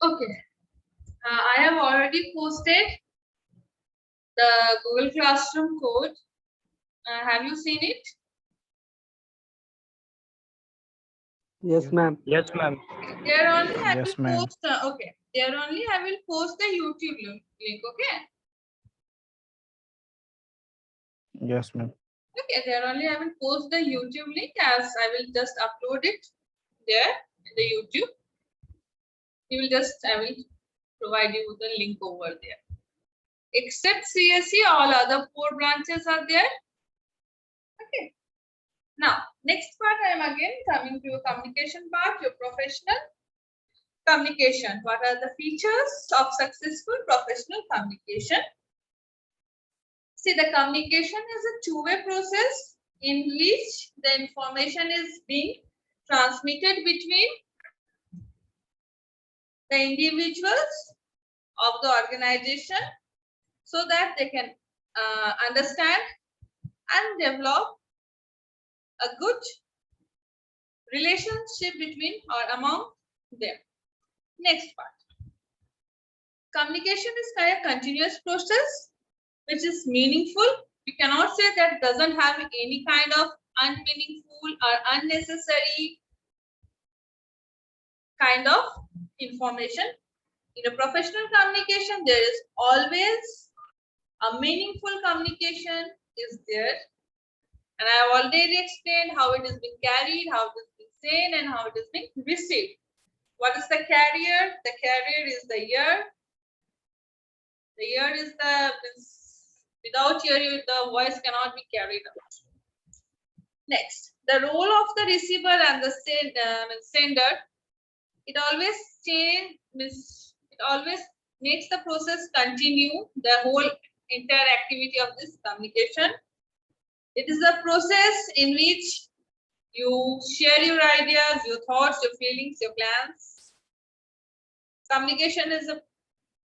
Okay. I have already posted the Google Classroom code. Have you seen it? Yes, ma'am. Yes, ma'am. There only I Yes, will ma'am. post. Okay. There only I will post the YouTube link. Okay. Yes, ma'am. Okay. There only I will post the YouTube link as I will just upload it there in the YouTube. You will just I will provide you with the link over there. Except CSE, all other 4 branches are there. Okay. Now, next part I am again coming to your communication part, your professional communication. What are the features of successful professional communication? See, the communication is a two-way process in which the information is being transmitted between the individuals of the organization so that they can understand and develop a good relationship between or among them. Next part. Communication is kind of continuous process which is meaningful. We cannot say that doesn't have any kind of unmeaningful or unnecessary kind of information. In a professional communication, there is always a meaningful communication is there. And I have already explained how it is being carried, how it is being seen, and how it is being received. What is the carrier? The carrier is the ear. The ear is the, without ear, the voice cannot be carried out. Next, the role of the receiver and the sender, it always it always makes the process continue, the whole entire activity of this communication. It is a process in which you share your ideas, your thoughts, your feelings, your plans. Communication is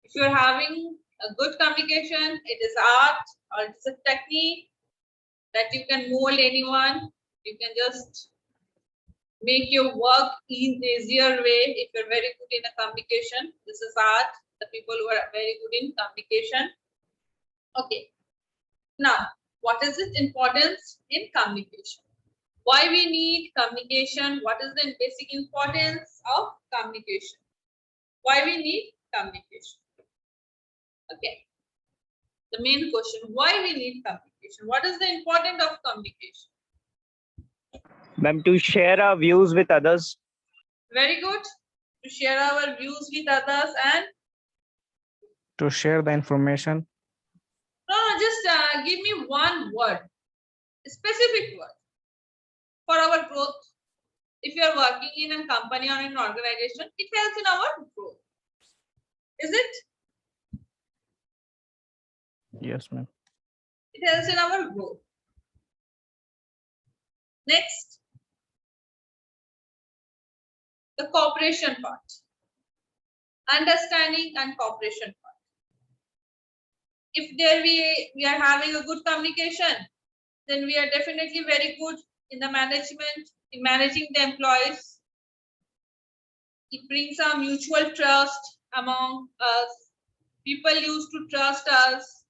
if you're having a good communication, it is art or it's a technique that you can mold anyone. You can just make your work in easier way if you're very good in a communication. This is art. The people who are very good in communication. Okay. Now, what is its importance in communication? Why we need communication? What is the basic importance of communication? Why we need communication? Okay. The main question, why we need communication? What is the importance of communication? Ma'am, to share our views with others. Very good. To share our views with others and To share the information. no, just give me one word, a specific word for our growth. If you are working in a company or in an organization, it helps in our growth. Is it? Yes, ma'am. It helps in our growth. Next, the cooperation part. Understanding and cooperation part. If there we are having a good communication, then we are definitely very good in the management, in managing the employees. It brings a mutual trust among us. People used to trust us.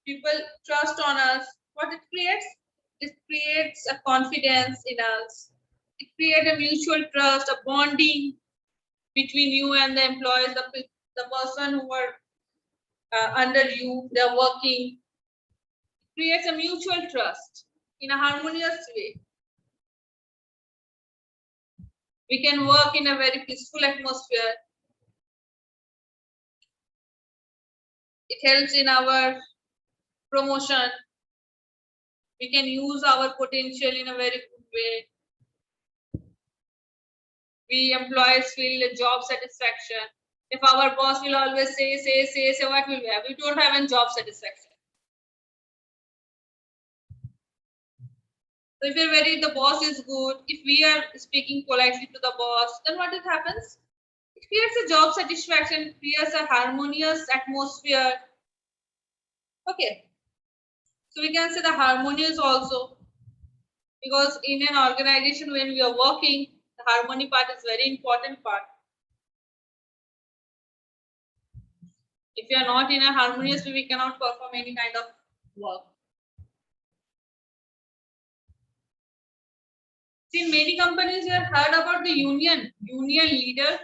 People trust on us. What it creates? It creates a confidence in us. It creates a mutual trust, a bonding between you and the employees, the person who are under you, they're working. It creates a mutual trust in a harmonious way. We can work in a very peaceful atmosphere. It helps in our promotion. We can use our potential in a very good way. We employees feel a job satisfaction. If our boss will always say, what will we have? We don't have any job satisfaction. So if the boss is good, if we are speaking politely to the boss, then what happens? It creates a job satisfaction, creates a harmonious atmosphere. Okay. So we can say the harmonious also. Because in an organization when we are working, the harmony part is very important part. If you are not in a harmonious way, we cannot perform any kind of work. See, in many companies you have heard about the union leader.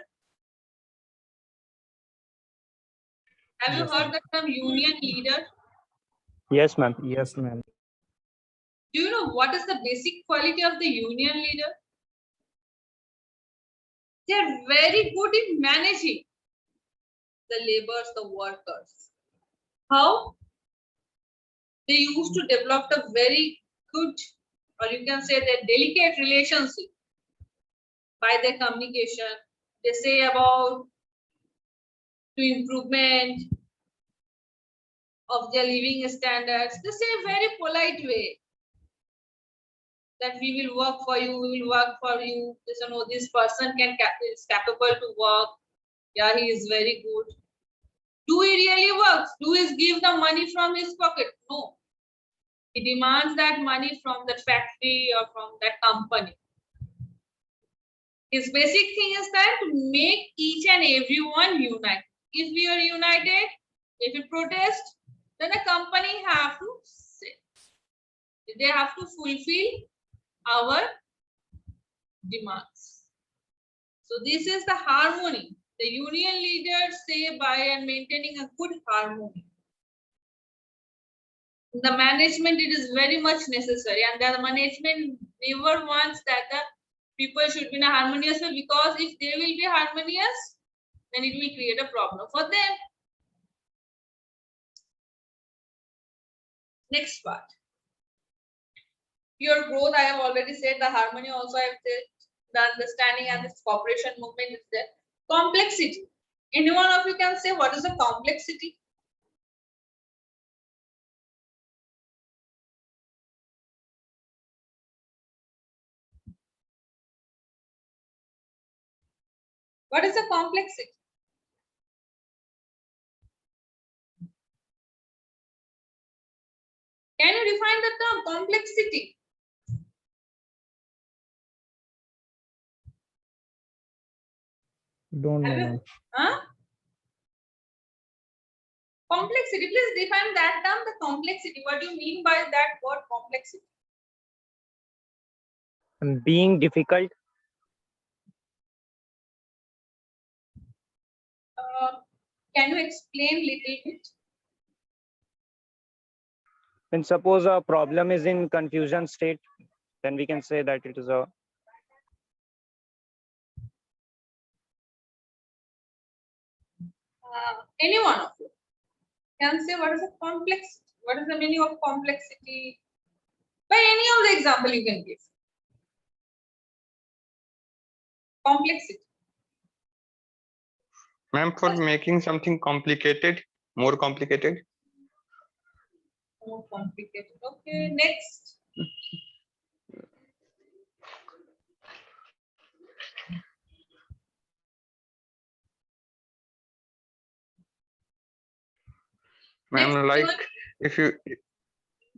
Have you Yes, heard ma'am. the term union leader? Yes, ma'am. Yes, ma'am. Do you know what is the basic quality of the union leader? They are very good in managing the laborers, the workers. How? They used to develop a very good, or you can say their delicate relationship by their communication. They say about to improvement of their living standards. They say a very polite way that we will work for you, we will work for you. This person is capable to work. Yeah, he is very good. Do he really work? Do he give the money from his pocket? No. He demands that money from the factory or from that company. His basic thing is that to make each and everyone unite. If we are united, if we protest, then the company have to say, they have to fulfill our demands. So this is the harmony. The union leaders say by and maintaining a good harmony. The management, it is very much necessary, and the management never wants that the people should be in a harmonious way, because if they will be harmonious, then it will create a problem for them. Next part. Your growth, I have already said. The harmony also I have said. The understanding and this cooperation movement is there. Complexity. Any one of you can say what is the complexity? What is the complexity? Can you define the term complexity? Don't know, ma'am. Huh? Complexity. Please define that term, the complexity. What do you mean by that word complexity? And being difficult. Can you explain little bit? When suppose a problem is in confusion state, then we can say that it is a Any one of you can say what is a complexity? What is the meaning of complexity? By any of the example you can give. Complexity. Ma'am, for making something complicated, more complicated. More complicated. Okay, next. Ma'am, Next, if you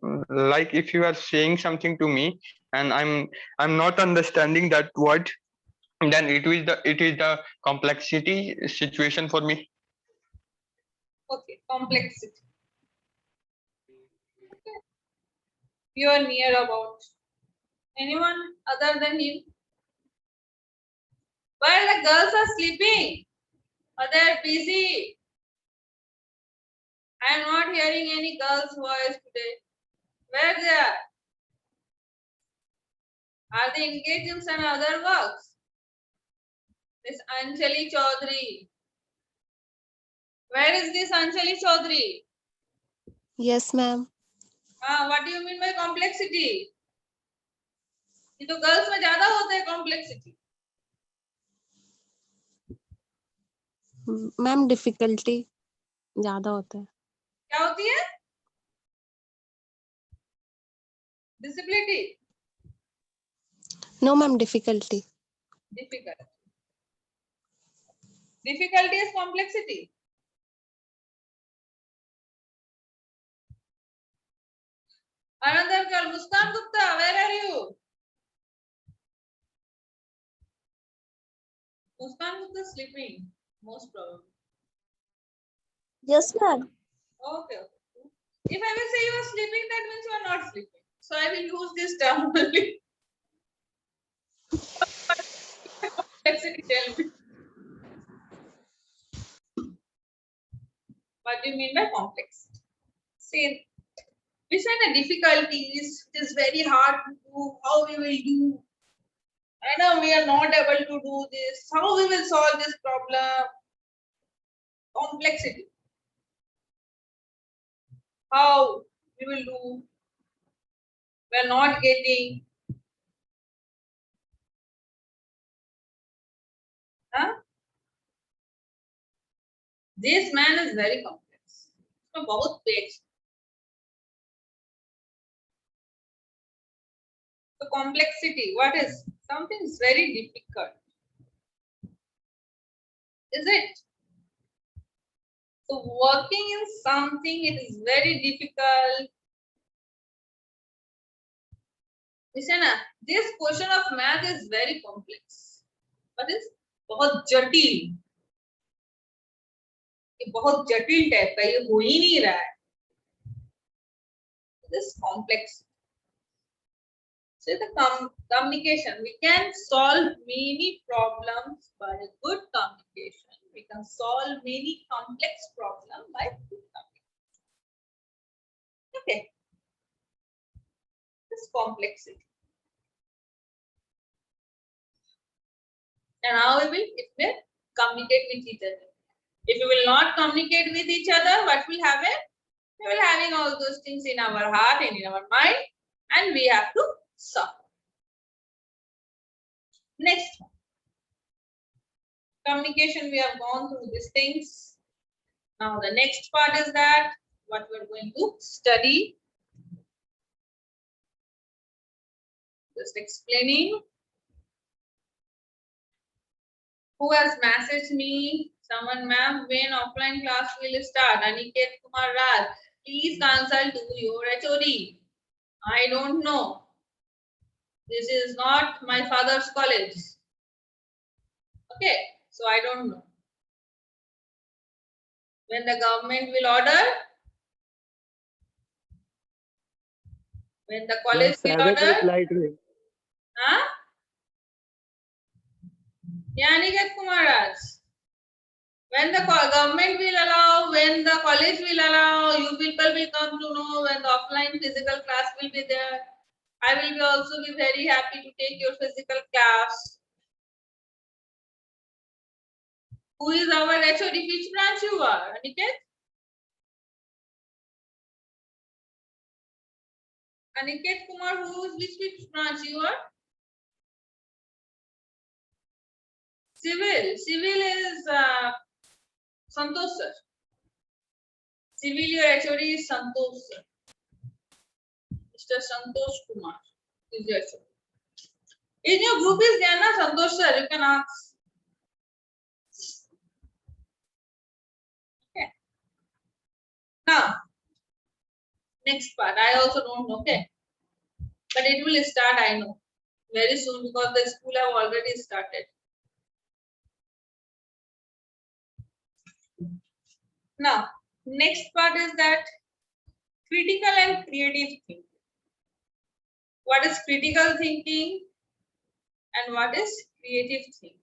if you are saying something to me and I'm not understanding that word, then it is the complexity situation for me. okay, complexity. Okay. You are near about anyone other than him? While the girls are sleeping or they are busy. I am not hearing any girls' voice today. Where they are? Are they engaged in some other works? This Anjali Chaudhary. Where is this Anjali Chaudhary? Yes, ma'am. What do you mean by complexity? ये तो girls में ज्यादा होता है complexity. Ma'am difficulty ज्यादा होता है. क्या होती है? Disability. No ma'am difficulty. Difficult. Difficulty is complexity. Another girl, Muskan Gupta, where are you? Muskan was the sleeping, most probably. Yes, ma'am. Okay, okay. If I will say you are sleeping, that means you are not sleeping. So I will use this term only. Complexity, tell me. What do you mean by complex? See, we said the difficulties, it is very hard to do, how we will do. I know we are not able to do this, how we will solve this problem. Complexity. How we will do. We are not getting. Huh? This man is very complex. So both page. So complexity, what is? Something is very difficult. Is it? So working in something, it is very difficult. Listen, this question of math is very complex. What is? बहुत जटिल. ये बहुत जटिल type का, ये हो ही नहीं रहा है. This complex. So the communication, we can solve many problems by a good communication. We can solve many complex problems by good communication. Okay. This complexity. And how we will? It will communicate with each other. If we will not communicate with each other, what will happen? We will having all those things in our heart and in our mind, and we have to suffer. Next one. Communication, we have gone through these things. Now the next part is that what we are going to study. Just explaining. Who has messaged me? Someone, ma'am, when offline class will start? Aniket Kumar Raj, please consult to your HOD. I don't know. This is not my father's college. Okay, so I don't know. When the government will order, when the college will Savage order, replied to him. huh? Yeah, Aniket Kumar Raj. When the government will allow, when the college will allow, you people will come to know when the offline physical class will be there. I will be also be very happy to take your physical class. Who is our HOD? Which branch you are, Aniket? Aniket Kumar, which branch you are? Civil. Civil is Santosh sir. Civil, your HOD is Santosh sir. Mr. Santosh Kumar is your HOD. In your group is there, na Santosh sir? You can ask. Okay. Now, next part. I also don't know. Okay, but it will start. I know very soon because the school have already started. Now, next part is that critical and creative thinking. What is critical thinking and what is creative thinking?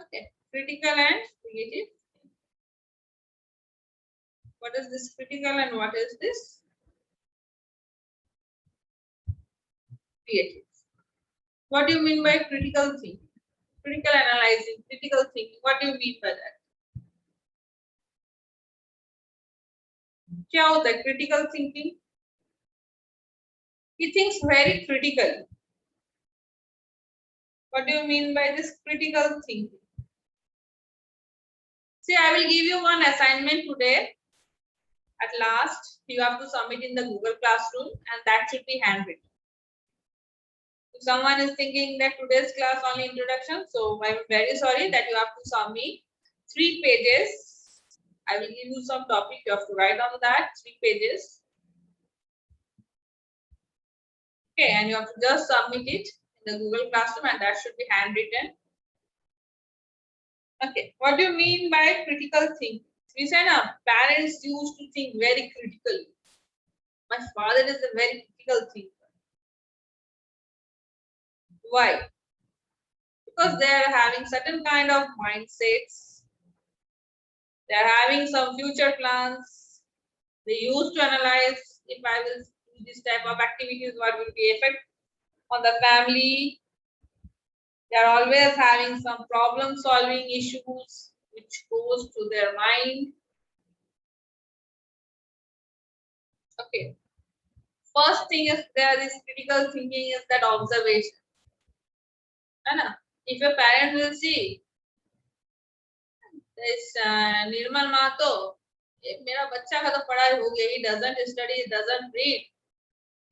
Okay, critical and creative thinking. What is this critical and what is this creative? What do you mean by critical thinking? Critical analyzing, critical thinking. What do you mean by that? क्या होता है critical thinking? He thinks very critically. What do you mean by this critical thinking? See, I will give you one assignment today. At last, you have to submit in the Google Classroom, and that should be handwritten. If someone is thinking that today's class only introduction, so I'm very sorry that you have to submit 3 pages. I will give you some topic. You have to write on that 3 pages. Okay, and you have to just submit it in the Google Classroom, and that should be handwritten. Okay, what do you mean by critical thinking? We said parents used to think very critically. My father is a very critical thinker. Why? Because they are having certain kind of mindsets. They are having some future plans. They used to analyze if I will do this type of activities, what will be effect on the family. They are always having some problem solving issues which goes to their mind. Okay. First thing is there is critical thinking is that observation. है ना? If your parent will see this निर्मल मातो, ये मेरा बच्चा का तो पढ़ाई हो गया, he doesn't study, he doesn't read,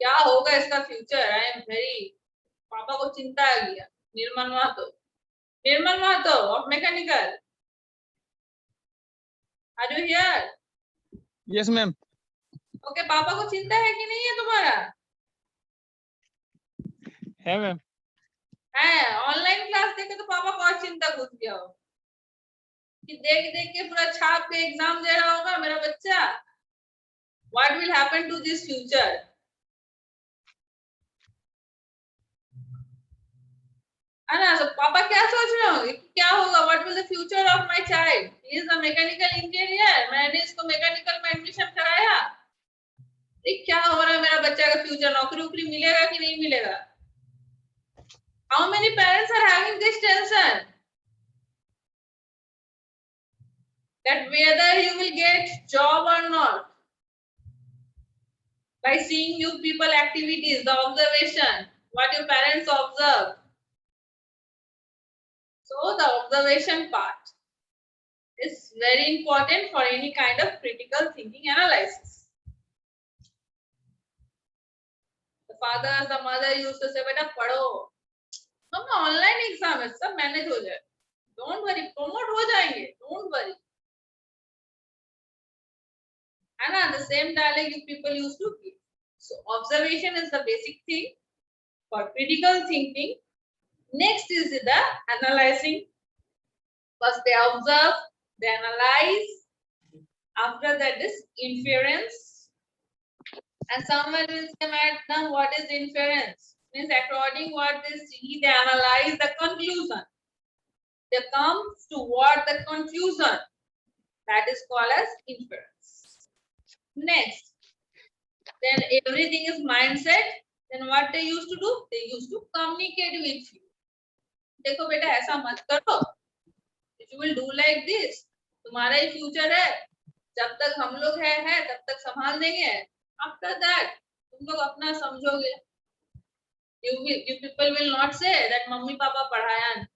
क्या होगा इसका फ्यूचर? आई एम वेरी, पापा को चिंता आ गया. Nirmal Mahto of mechanical, are you here? Yes, ma'am. Okay, पापा को चिंता है कि नहीं है तुम्हारा? है मैम. है. ऑनलाइन क्लास देखे तो पापा को और चिंता घुस गया हो कि देख देख के पूरा छाप के एग्जाम दे रहा होगा मेरा बच्चा. What will happen to this future? है ना? तो पापा क्या सोच रहे होंगे कि क्या होगा? What will the future of my child? He is a mechanical engineer, मैंने इसको मैकेनिकल में एडमिशन कराया. क्या हो रहा है मेरा बच्चा का फ्यूचर? नौकरी उकरी मिलेगा कि नहीं मिलेगा? How many parents are having this tension that whether you will get job or not by seeing you people activities, the observation, what your parents observe? So the observation part is very important for any kind of critical thinking analysis. The father, the mother used to say, "Beta padho, हम online exam है, सब manage हो जाए, don't worry, promote हो जाएंगे, don't worry." And the same dialogue you people used to give. So observation is the basic thing for critical thinking. Next is the analyzing. First they observe, they analyze. After that is inference. And someone will say, "Madam, what is inference?" Means according what they see, they analyze the conclusion. They come toward the conclusion. That is called as inference. Next, then everything is mindset. Then what they used to do? They used to communicate with you. देखो बेटा ऐसा मत करो. If you will do like this, तुम्हारा ही future है. जब तक हम लोग है तब तक संभाल देंगे. After that, तुम लोग अपना समझोगे. You people will not say that mummy papa पढ़ाया नहीं.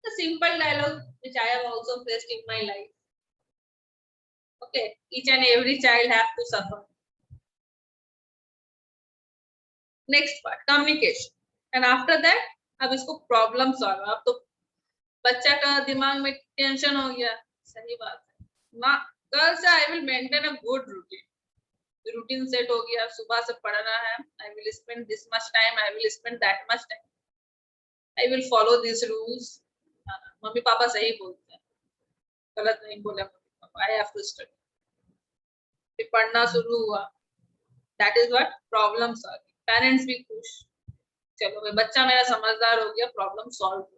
The simple dialogue which I have also faced in my life. Okay, each and every child have to suffer. Next part, communication. And after that, अब इसको problem solve. अब तो बच्चा का दिमाग में टेंशन हो गया. सही बात है. माँ कल से I will maintain a good routine. Routine set हो गया. सुबह से पढ़ना है. I will spend this much time. I will spend that much time. I will follow these rules. Mummy papa सही बोलते हैं. गलत नहीं बोले mummy papa. I have to study. फिर पढ़ना शुरू हुआ. That is what problem solving. Parents भी खुश. चलो भाई बच्चा मेरा समझदार हो गया. Problem solved.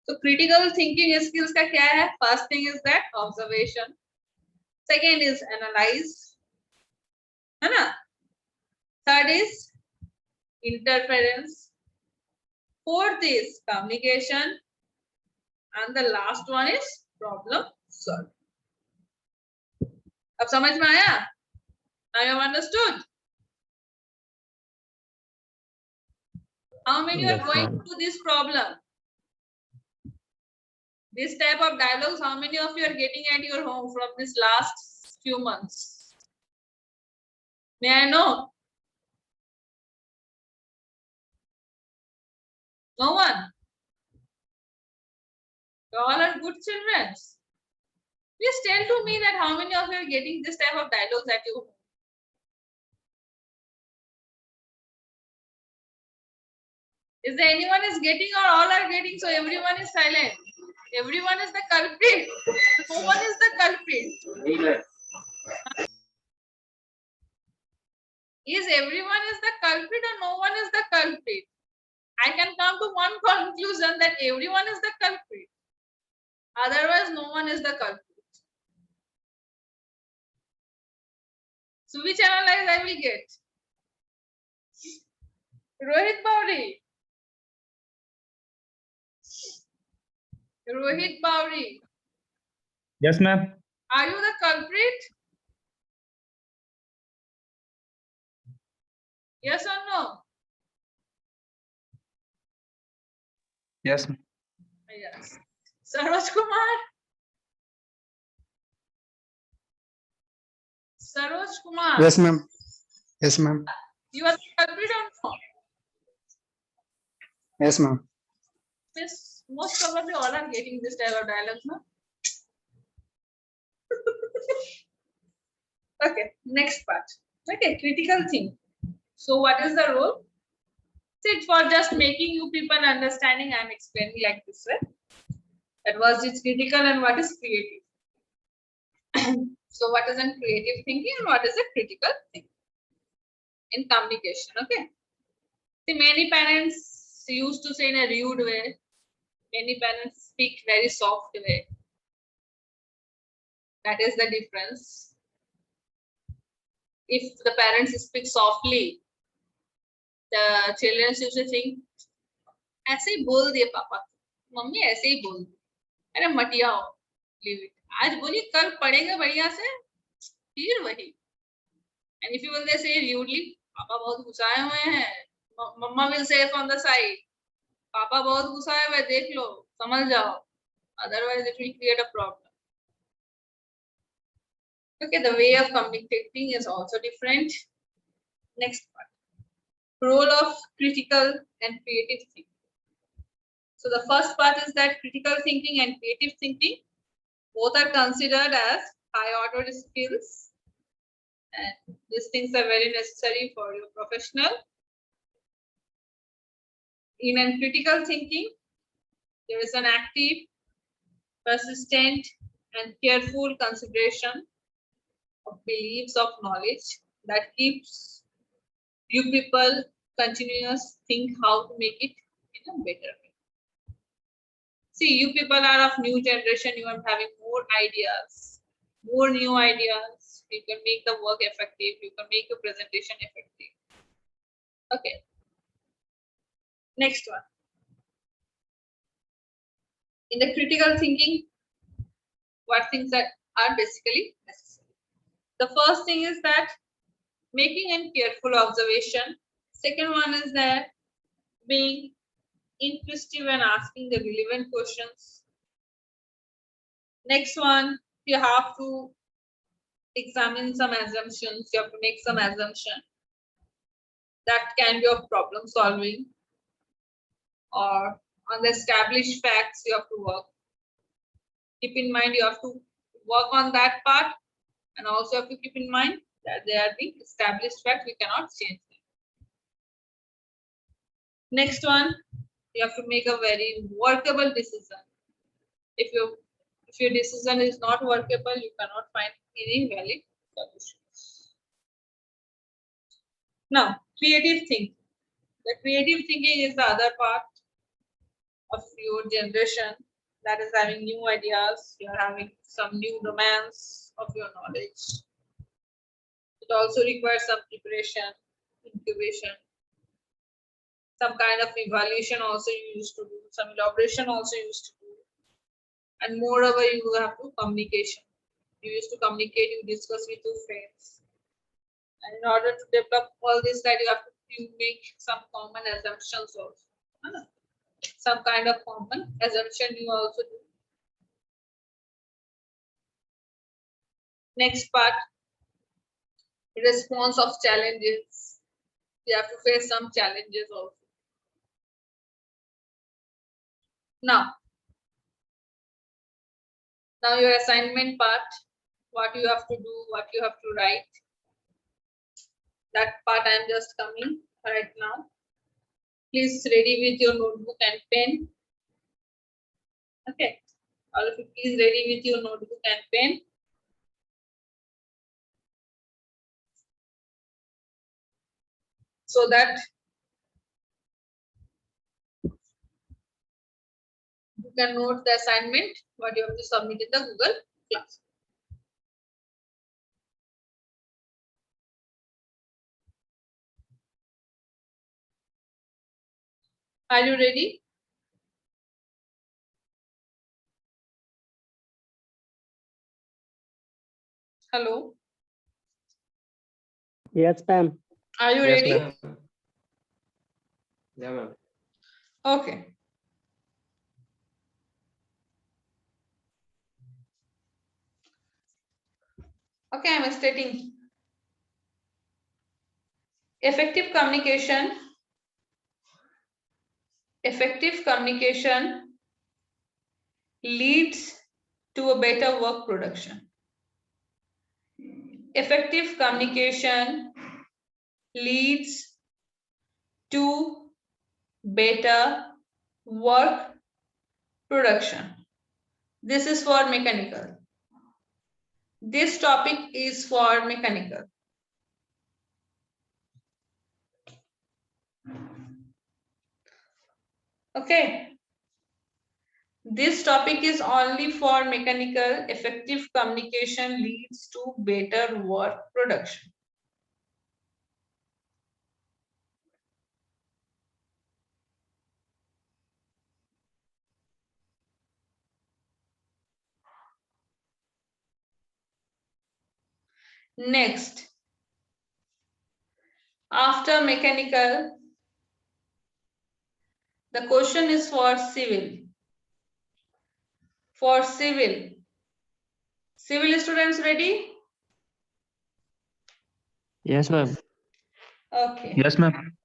So critical thinking skills का क्या है? First thing is that observation. Second is analyze. है ना? Third is interference. Fourth is communication. And the last one is problem solving. अब समझ में आया? Now you have understood? How many Yes, are going ma'am. through this problem? This type of dialogues, how many of you are getting at your home from this last few months? May I know? No one? You all are good children. Please tell to me that how many of you are getting this type of dialogues at your home? Is there anyone is getting or all are getting, so everyone is silent? Everyone is the culprit. No one is the culprit. Is everyone is the culprit or no one is the culprit? I can come to one conclusion that everyone is the culprit. Otherwise, no one is the culprit. So which analyze I will get? Rohit Bauri. Rohit Bauri. Yes, ma'am. Are you the culprit? Yes or no? Yes. Yes. Saroj Kumar. Saroj Kumar. Yes, ma'am. Yes, ma'am. You are the culprit or not? Yes, ma'am. Yes, most probably all are getting this type of dialogues, no? Okay, next part. Okay, critical thing. So what is the role? See, for just making you people understanding, I'm explaining like this way. That was its critical and what is creative. So what is a creative thinking and what is a critical thinking in communication? Okay. See, many parents used to say in a rude way. Many parents speak very soft way. That is the difference. If the parents speak softly, the children used to think, ऐसे ही बोल दिए पापा, mummy ऐसे ही बोल दी, अरे मटिया हो, leave it. आज बोलिए कल पढ़ेंगे बढ़िया से, फिर वही. And if you will say rudely, पापा बहुत गुस्साए हुए हैं, मम्मा will say from the side, पापा बहुत गुस्साए हुए, देख लो, समझ जाओ. Otherwise, it will create a problem. Okay, the way of communicating is also different. Next part. Role of critical and creative thinking. So the first part is that critical thinking and creative thinking both are considered as high order skills, and these things are very necessary for your professional. In a critical thinking, there is an active, persistent, and careful consideration of beliefs of knowledge that keeps you people continuous think how to make it in a better way. See, you people are of new generation, you are having more ideas, more new ideas. You can make the work effective, you can make your presentation effective. Okay. Next one. In the critical thinking, what things that are basically necessary? The first thing is that making and careful observation. Second one is that being inquisitive and asking the relevant questions. Next one, you have to examine some assumptions, you have to make some assumption that can be of problem solving, or on the established facts you have to work. Keep in mind you have to work on that part, and also have to keep in mind that they are being established facts, we cannot change them. Next one, you have to make a very workable decision. If your decision is not workable, you cannot find any valid solutions. Now, creative thinking. The creative thinking is the other part of your generation that is having new ideas. You are having some new domains of your knowledge. It also requires some preparation, incubation, some kind of evaluation also you used to do, some elaboration also you used to do. And moreover, you have to communication. You used to communicate, you discuss with your friends. And in order to develop all this, that you have to make some common assumptions also. Some kind of common assumption you also do. Next part, response of challenges. You have to face some challenges also. Now your assignment part, what you have to do, what you have to write. That part I am just coming right now. Please ready with your notebook and pen. Okay. All of you please ready with your notebook and pen. So that you can note the assignment what you have to submit in the Google class. Are you ready? Hello. Yes, ma'am. Are you Yes, ready? ma'am. Yeah, ma'am. Okay. Okay, I'm stating effective communication leads to a better work production. Effective communication leads to better work production. This is for mechanical. This topic is for mechanical. Okay. This topic is only for mechanical. Effective communication leads to better work production. Next, after mechanical, the question is for civil. For civil. Civil students ready? Yes, ma'am. Okay. Yes, ma'am.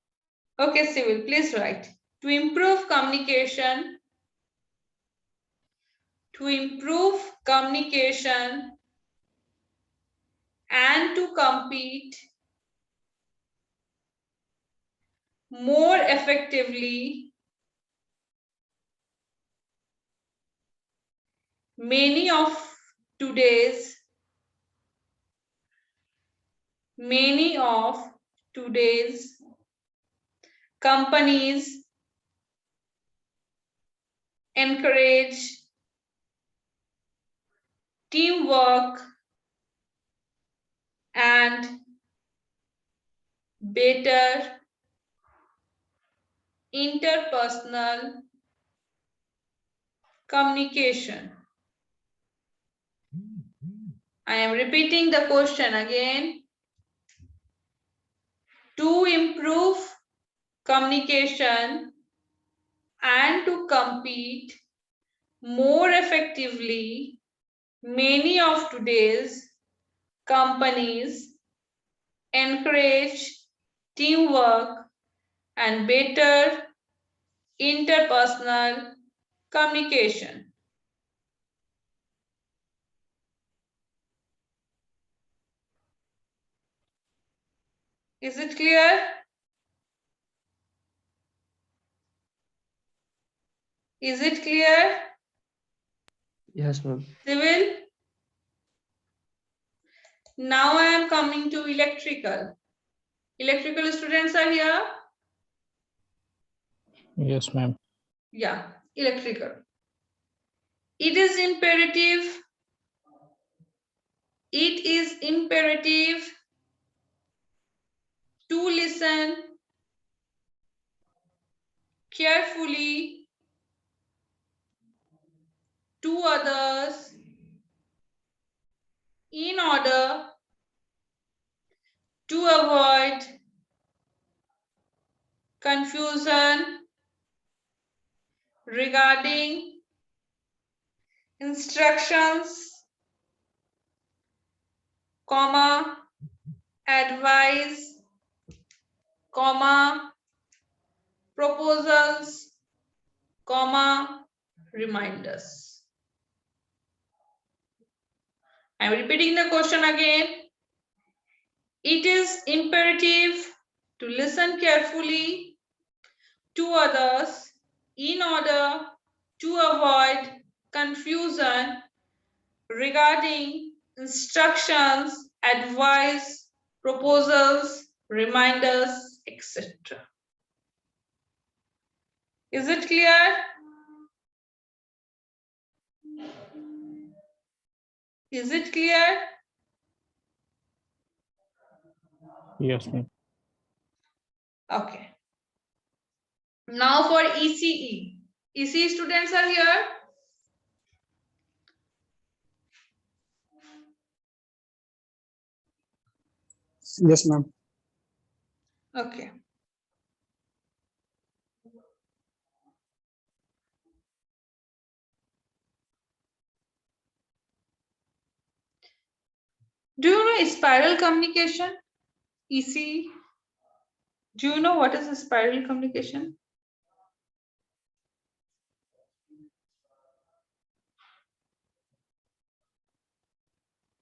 Okay, civil, please write. To improve communication, and to compete more effectively, many of today's companies encourage teamwork and better interpersonal communication. I am repeating the question again. To improve communication and to compete more effectively, many of today's companies encourage teamwork and better interpersonal communication. Is it clear? Is it clear? Yes, ma'am. Civil? Now I am coming to electrical. Electrical students are here? Yes, ma'am. Yeah, electrical. It is imperative to listen carefully to others in order to avoid confusion regarding instructions, advice, proposals, reminders. I am repeating the question again. It is imperative to listen carefully to others in order to avoid confusion regarding instructions, advice, proposals, reminders, etc. Is it clear? Is it clear? Yes, ma'am. Okay. Now for ECE. ECE students are here. Yes, ma'am. Okay. Do you know spiral communication? ECE? Do you know what is a spiral communication?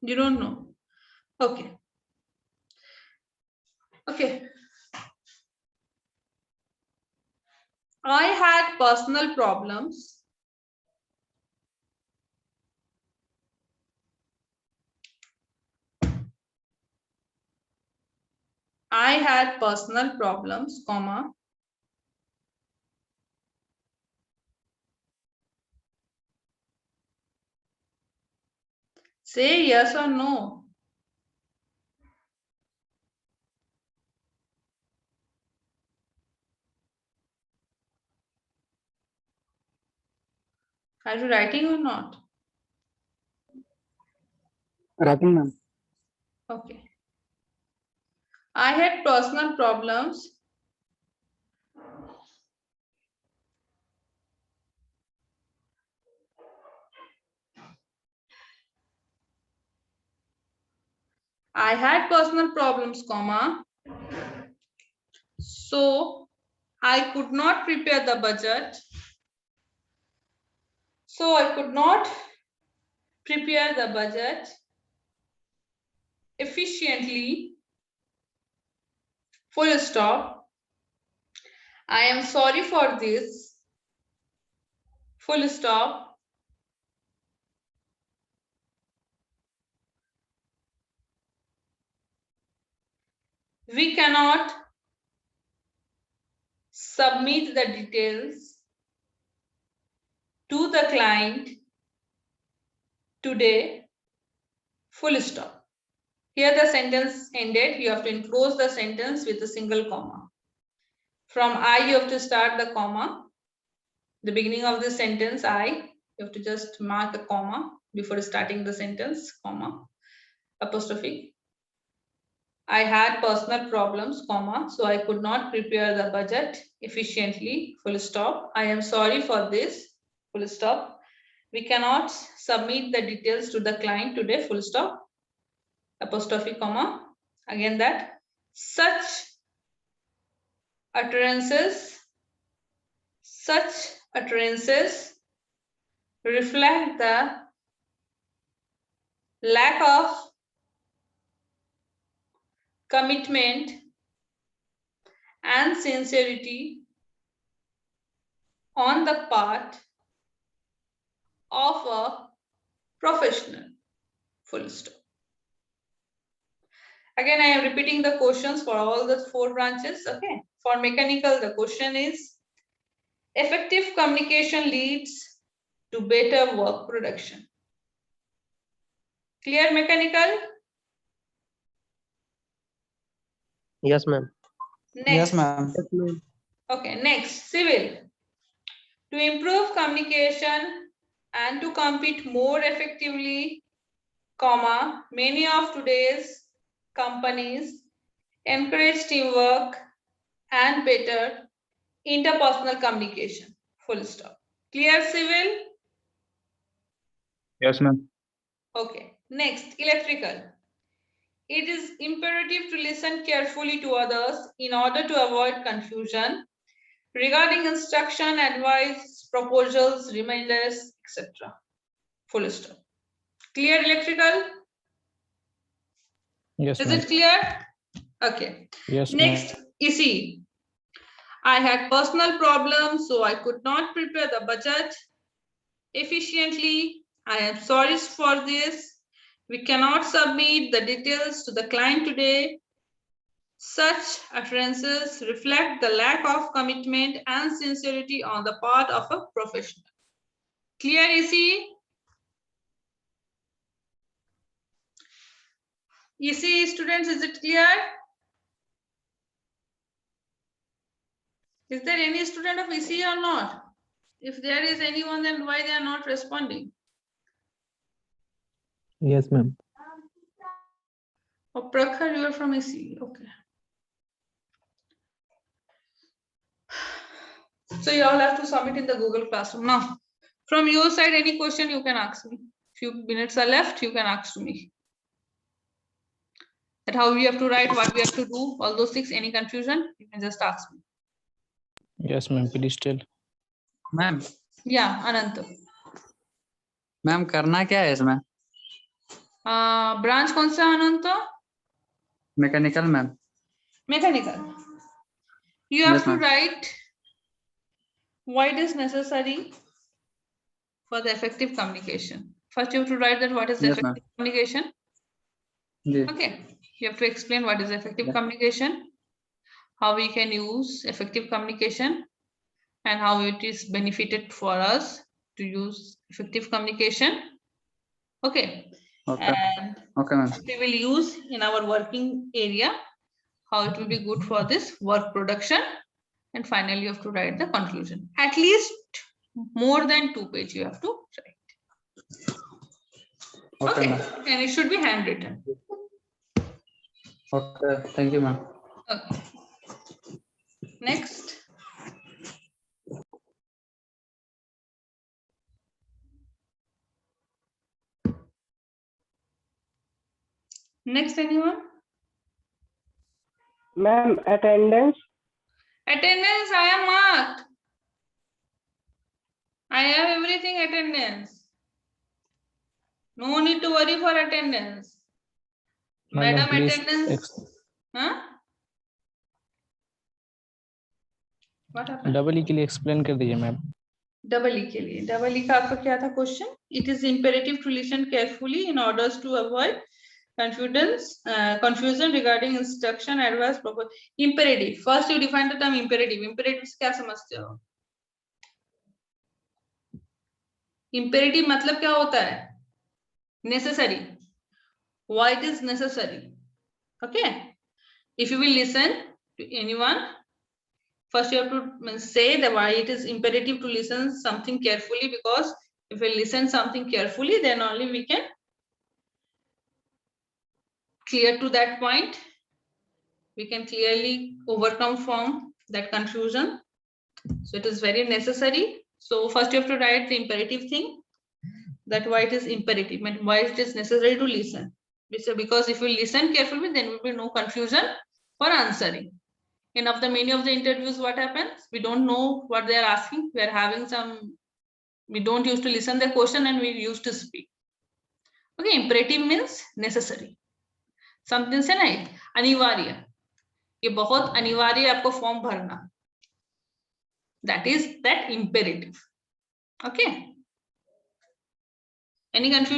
You don't know. Okay. Okay. I had personal problems. I had personal problems, comma. Say yes or no. Are you writing or not? Writing, ma'am. Okay. I had personal problems. I had personal problems, comma. So I could not prepare the budget. So I could not prepare the budget efficiently. Full stop. I am sorry for this. Full stop. We cannot submit the details to the client today. Full stop. Here the sentence ended. You have to enclose the sentence with a single comma. From I, you have to start the comma. The beginning of the sentence, I, you have to just mark a comma before starting the sentence, comma, apostrophe. I had personal problems, comma, so I could not prepare the budget efficiently, full stop. I am sorry for this, full stop. We cannot submit the details to the client today, full stop, apostrophe, comma. Again that, such utterances reflect the lack of commitment and sincerity on the part of a professional. Full stop. Again, I am repeating the questions for all the 4 branches. Okay. For mechanical, the question is, effective communication leads to better work production. Clear mechanical? Yes, ma'am. Next. Yes, ma'am. Yes, ma'am. Okay, next, civil. To improve communication and to compete more effectively, comma, many of today's companies encourage teamwork and better interpersonal communication. Full stop. Clear, civil? Yes, ma'am. Okay. Next, electrical. It is imperative to listen carefully to others in order to avoid confusion regarding instruction, advice, proposals, reminders, etc. Full stop. Clear, electrical? Yes, Is ma'am. it clear? Okay. Yes, Next, EC. I had personal problems, so I could not prepare the budget. efficiently. I am sorry for this. We cannot submit the details to the client today. Such utterances reflect the lack of commitment and sincerity on the part of a professional. Clear, EC? EC students, is it clear? Is there any student of EC or not? If there is anyone, then why they are not responding? Yes, ma'am. Oh, Prakhar, you are from EC. Okay. So you all have to submit in the Google Classroom. Now, from your side, any question you can ask me. Few minutes are left, you can ask to me. That how we have to write, what we have to do, all those things, any confusion, you can just ask me. Yes, ma'am. Please tell. Ma'am Yeah, Anant. Ma'am करना क्या है इसमें? Branch कौन सा Anant? Mechanical ma'am. Mechanical. You have Yes, to ma'am. write why it is necessary for the effective communication. First, you have to write that what is Yes, ma'am. effective communication. जी. Okay, you have to explain what is effective Yeah. communication, how we can use effective communication, and how it is benefited for us to use effective communication. Okay. Okay. And Okay, ma'am. we will use in our working area, how it will be good for this work production. And finally, you have to write the conclusion. At least more than 2 pages you have to write. Okay, Okay, ma'am. and it should be handwritten. Okay. Thank you, ma'am. Okay. Next. Next, anyone? Ma'am, attendance. Attendance, I am marked. I have everything attendance. No need to worry for attendance. Madam, please attendance. Huh? What happened? Double E के लिए explain कर दीजिए ma'am. Double E के लिए. Double E का आपका क्या था question? It is imperative to listen carefully in order to avoid confusion regarding instruction, advice, proposal. Imperative. First, you define the term imperative. Imperative से क्या समझते हो? Imperative मतलब क्या होता है? Necessary. Why it is necessary? Okay. If you will listen to anyone, first you have to say that why it is imperative to listen something carefully, because if we listen something carefully, then only we can clear to that point. We can clearly overcome from that confusion. So it is very necessary. So first you have to write the imperative thing, that why it is imperative and why it is necessary to listen. Because if you listen carefully, then will be no confusion for answering. In many of the interviews, what happens? We don't know what they are asking. We are having we don't used to listen the question and we used to speak. Okay, imperative means necessary. Something से नहीं, अनिवार्य. ये बहुत अनिवार्य है आपको form भरना. That is that imperative. Okay. Any confusion?